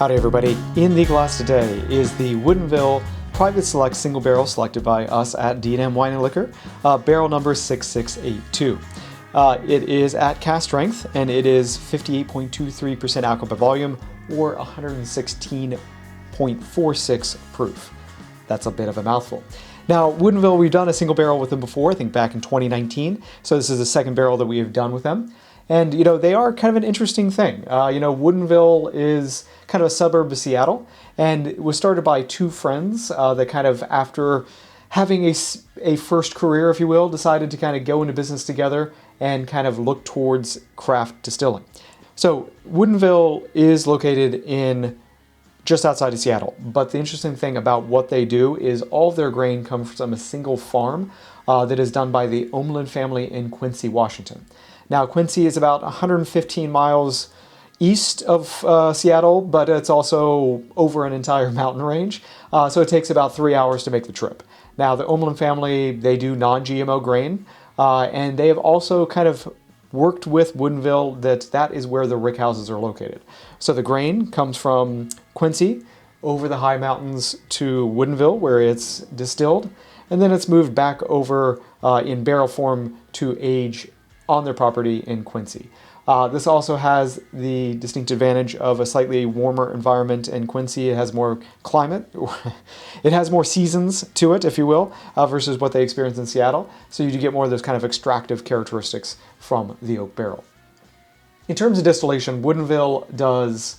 Howdy everybody. In the glass today is the Woodinville Private Select Single Barrel selected by us at D&M Wine & Liquor, barrel number 6682. It is at cask strength and it is 58.23% alcohol by volume or 116.46 proof. That's a bit of a mouthful. Now, Woodinville, we've done a single barrel with them before, I think back in 2019, so this is the second barrel that we have done with them. And, they are kind of an interesting thing. Woodinville is kind of a suburb of Seattle, and it was started by two friends that kind of, after having a first career, if you will, decided to kind of go into business together and kind of look towards craft distilling. So Woodinville is located in just outside of Seattle, but the interesting thing about what they do is all of their grain comes from a single farm that is done by the Omlin family in Quincy, Washington. Now, Quincy is about 115 miles east of Seattle, but it's also over an entire mountain range, so it takes about 3 hours to make the trip. Now, the Omlin family, they do non-GMO grain, and they have also kind of worked with Woodinville that is where the rick houses are located. So the grain comes from Quincy over the high mountains to Woodinville, where it's distilled, and then it's moved back over in barrel form to age on their property in Quincy. This also has the distinct advantage of a slightly warmer environment in Quincy. It has more climate. It has more seasons to it, if you will, versus what they experience in Seattle. So you do get more of those kind of extractive characteristics from the oak barrel. In terms of distillation, Woodinville does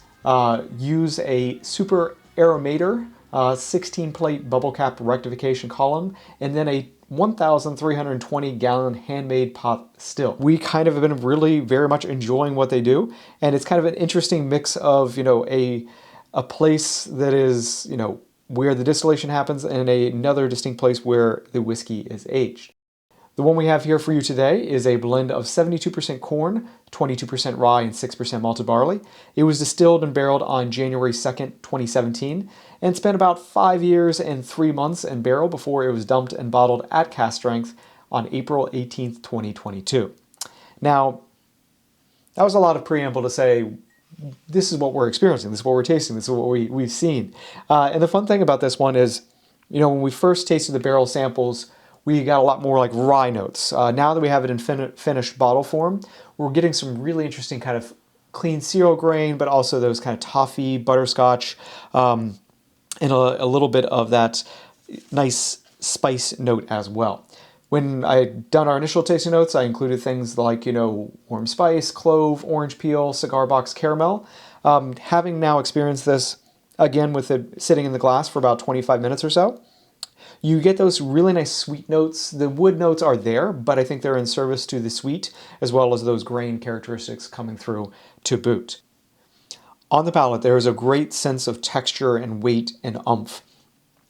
use a super aromator 16-plate bubble cap rectification column, and then a 1,320 gallon handmade pot still. We kind of have been really very much enjoying what they do, and it's kind of an interesting mix of, a place that is, where the distillation happens and another distinct place where the whiskey is aged. The one we have here for you today is a blend of 72% corn, 22% rye, and 6% malted barley. It was distilled and barreled on January 2nd, 2017, and spent about 5 years and 3 months in barrel before it was dumped and bottled at cask strength on April 18th, 2022. Now, that was a lot of preamble to say, this is what we're experiencing, this is what we're tasting, this is what we've seen. And the fun thing about this one is, when we first tasted the barrel samples, we got a lot more like rye notes. Now that we have it in finished bottle form, we're getting some really interesting kind of clean cereal grain, but also those kind of toffee, butterscotch, and a little bit of that nice spice note as well. When I had done our initial tasting notes, I included things like, warm spice, clove, orange peel, cigar box caramel. Having now experienced this, again, with it sitting in the glass for about 25 minutes or so, you get those really nice sweet notes. The wood notes are there, but I think they're in service to the sweet, as well as those grain characteristics coming through to boot. On the palate, there is a great sense of texture and weight and oomph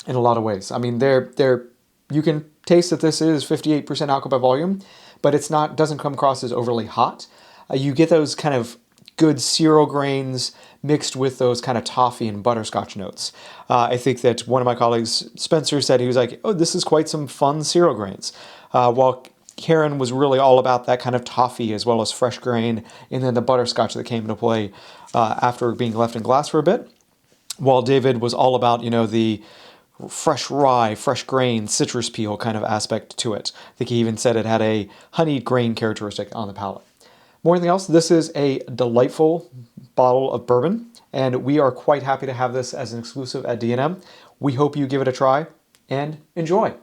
in a lot of ways. I mean, you can taste that this is 58% alcohol by volume, but doesn't come across as overly hot. You get those kind of good cereal grains mixed with those kind of toffee and butterscotch notes. I think that one of my colleagues, Spencer, said he was like, oh, this is quite some fun cereal grains. While Karen was really all about that kind of toffee as well as fresh grain, and then the butterscotch that came into play after being left in glass for a bit. While David was all about, the fresh rye, fresh grain, citrus peel kind of aspect to it. I think he even said it had a honeyed grain characteristic on the palate. More than anything else, this is a delightful bottle of bourbon, and we are quite happy to have this as an exclusive at D&M. We hope you give it a try and enjoy.